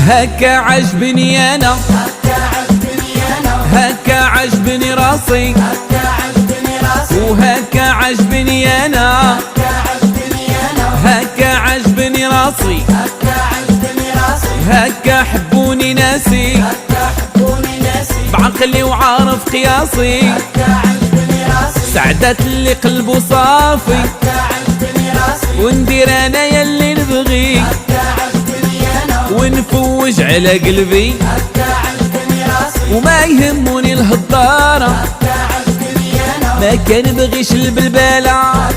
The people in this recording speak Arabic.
هكا عجبني انا، هكا عجبني راسي، وهكا عجبني انا، هكا عجبني راسي، هكا حبوني ناسي، بعقلي وعارف قياسي، سعدت اللي قلبه صافي، وندير انا يلي نبغي، ونفوج على قلبي، وما يهموني الهضارة، ما كان بغيش البلبالة.